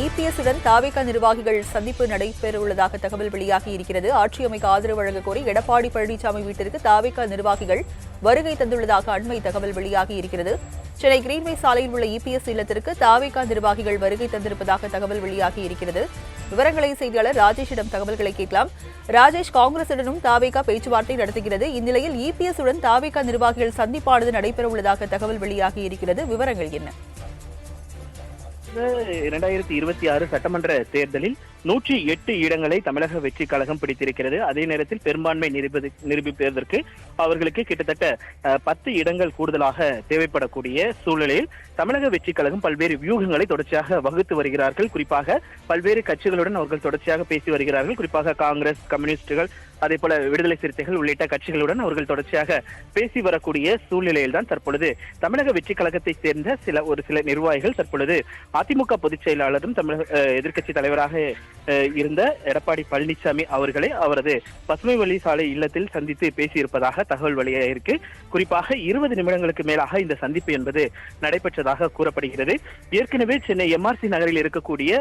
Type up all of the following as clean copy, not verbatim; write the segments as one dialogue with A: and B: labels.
A: இபிஎஸ்-உடன் தாவேகா நிர்வாகிகள் சந்திப்பு நடைபெறவுள்ளதாக தகவல் வெளியாகி இருக்கிறது. ஆட்சி அமைக்க ஆதரவு வழங்க கோரி எடப்பாடி பழனிசாமி வீட்டிற்கு தாவேகா நிர்வாகிகள் வருகை தந்துள்ளதாக அண்மை தகவல் வெளியாகி இருக்கிறது. சென்னை கிரீன்வே சாலையில் உள்ள இபிஎஸ் இல்லத்திற்கு தாவேகா நிர்வாகிகள் வருகை தந்திருப்பதாக தகவல் வெளியாகி இருக்கிறது. விவரங்களை செய்தியாளர் ராஜேஷிடம் தகவல்களை கேட்கலாம். ராஜேஷ், காங்கிரசுடனும் தாவேகா பேச்சுவார்த்தை நடத்துகிறது. இந்நிலையில் இபிஎஸ்-உடன் தாவேகா நிர்வாகிகள் சந்திப்பானது நடைபெறவுள்ளதாக தகவல் வெளியாகி இருக்கிறது. விவரங்கள் என்ன?
B: 2026 சட்டமன்ற தேர்தலில் 108 இடங்களை தமிழக வெற்றி கழகம் பிடித்திருக்கிறது. அதே நேரத்தில் பெரும்பான்மை நிரூபிப்பதற்கு அவர்களுக்கு கிட்டத்தட்ட 10 இடங்கள் கூடுதலாக தேவைப்படக்கூடிய சூழ்நிலையில் தமிழக வெற்றி கழகம் பல்வேறு வியூகங்களை தொடர்ச்சியாக வகுத்து வருகிறார்கள். குறிப்பாக பல்வேறு கட்சிகளுடன் அவர்கள் தொடர்ச்சியாக பேசி வருகிறார்கள். குறிப்பாக காங்கிரஸ், கம்யூனிஸ்டுகள், அதே போல விடுதலை சிறுத்தைகள் உள்ளிட்ட கட்சிகளுடன் அவர்கள் தொடர்ச்சியாக பேசி வரக்கூடிய சூழ்நிலையில் தான் தற்பொழுது தமிழக வெற்றி கழகத்தை சேர்ந்த ஒரு சில நிர்வாகிகள் தற்பொழுது அதிமுக பொதுச் செயலாளரும் தமிழக எதிர்க்கட்சி தலைவராக இருந்த எடப்பாடி பழனிசாமி அவர்களை அவரது பசுமை வழி சாலை இல்லத்தில் சந்தித்து பேசியிருப்பதாக தகவல் வெளியாயிருக்கு. குறிப்பாக 20 நிமிடங்களுக்கு மேலாக இந்த சந்திப்பு என்பது நடைபெற்றதாக கூறப்படுகிறது. ஏற்கனவே சென்னை எம்ஆர்சி நகரில் இருக்கக்கூடிய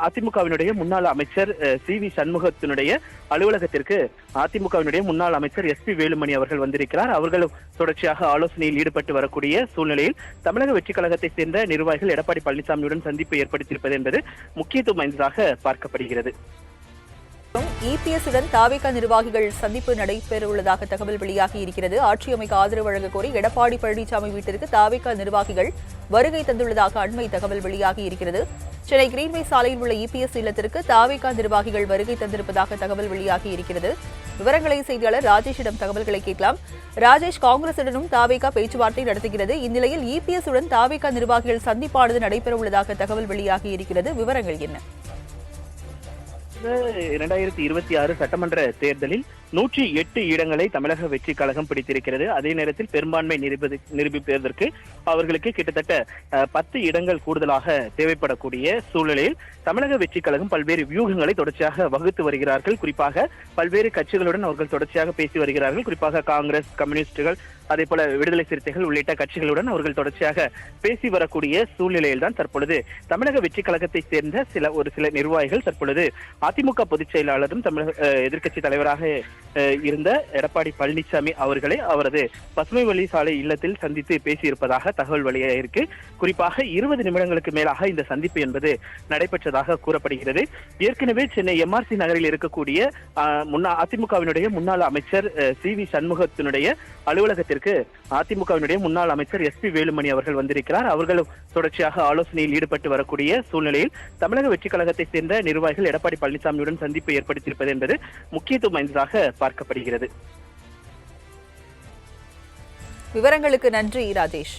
B: அதிமுகவினுடைய முன்னாள் அமைச்சர் சி.வி. சண்முகத்தினுடைய அலுவலகத்திற்கு அதிமுகவினுடைய முன்னாள் அமைச்சர் எஸ்.பி. வேலுமணி அவர்கள் வந்திருக்கிறார். அவர்களும் தொடர்ச்சியாக ஆலோசனையில் ஈடுபட்டு வரக்கூடிய சூழ்நிலையில் தமிழக வெற்றி கழகத்தை சேர்ந்த நிர்வாகிகள் எடப்பாடி பழனிசாமியுடன் சந்திப்பு ஏற்படுத்தியிருப்பது என்பது முக்கியத்துவம் வாய்ந்ததாக பார்க்கப்படுகிறது.
A: இபிஎஸ்-உடன் தாவேகா நிர்வாகிகள் சந்திப்பு நடைபெறவுள்ளதாக தகவல் வெளியாகி இருக்கிறது. ஆட்சி அமைக்க ஆதரவு வழங்க கோரி எடப்பாடி பழனிசாமி வீட்டிற்கு தாவேகா நிர்வாகிகள் வருகை தந்துள்ளதாக அண்மை தகவல் வெளியாகி இருக்கிறது. சென்னை கிரீன்வே சாலையில் உள்ள இபிஎஸ் இல்லத்திற்கு தாவேகா நிர்வாகிகள் வருகை தந்திருப்பதாக தகவல் வெளியாகி இருக்கிறது. விவரங்களை செய்தியாளர் ராஜேஷிடம் தகவல்களை கேட்கலாம். ராஜேஷ், காங்கிரசுடனும் தாவேகா பேச்சுவார்த்தை நடத்துகிறது. இந்நிலையில் இபிஎஸ்-உடன் தாவேகா நிர்வாகிகள் சந்திப்பானது நடைபெறவுள்ளதாக தகவல் வெளியாகி இருக்கிறது. விவரங்கள் என்ன?
B: 2026 சட்டமன்ற தேர்தலில் 108 இடங்களை தமிழக வெற்றி கழகம் பிடித்திருக்கிறது. அதே நேரத்தில் பெரும்பான்மை நிரூபிப்பதற்கு அவர்களுக்கு கிட்டத்தட்ட 10 இடங்கள் கூடுதலாக தேவைப்படக்கூடிய சூழ்நிலையில் தமிழக வெற்றி கழகம் பல்வேறு வியூகங்களை தொடர்ச்சியாக வகுத்து வருகிறார்கள். குறிப்பாக பல்வேறு கட்சிகளுடன் அவர்கள் தொடர்ச்சியாக பேசி வருகிறார்கள். குறிப்பாக காங்கிரஸ், கம்யூனிஸ்டுகள், அதே போல விடுதலை சிறுத்தைகள் உள்ளிட்ட கட்சிகளுடன் அவர்கள் தொடர்ச்சியாக பேசி வரக்கூடிய சூழ்நிலையில் தான் தற்பொழுது தமிழக வெற்றி கழகத்தை சேர்ந்த ஒரு சில நிர்வாகிகள் தற்பொழுது அதிமுக பொதுச் செயலாளரும் தமிழக எதிர்க்கட்சி தலைவராக இருந்த எடப்பாடி பழனிசாமி அவர்களை அவரது பசுமை வழி சாலை இல்லத்தில் சந்தித்து பேசியிருப்பதாக தகவல் வெளியாயிருக்கு. குறிப்பாக 20 நிமிடங்களுக்கு மேலாக இந்த சந்திப்பு என்பது நடைபெற்றதாக கூறப்படுகிறது. ஏற்கனவே சென்னை எம்ஆர்சி நகரில் இருக்கக்கூடிய அதிமுகவினுடைய முன்னாள் அமைச்சர் சி.வி. சண்முகத்தினுடைய அலுவலகத்திற்கு அதிமுகவினுடைய முன்னாள் அமைச்சர் எஸ்.பி. வேலுமணி அவர்கள் வந்திருக்கிறார். அவர்களும் தொடர்ச்சியாக ஆலோசனையில் ஈடுபட்டு வரக்கூடிய சூழ்நிலையில் தமிழக வெற்றி கழகத்தை சேர்ந்த நிர்வாகிகள் எடப்பாடி பழனிசாமியுடன் சந்திப்பு ஏற்படுத்தியிருப்பது என்பது முக்கியத்துவம் வாய்ந்ததாக பார்க்கப்படுகிறது.
A: விவரங்களுக்கு நன்றி ராஜேஷ்.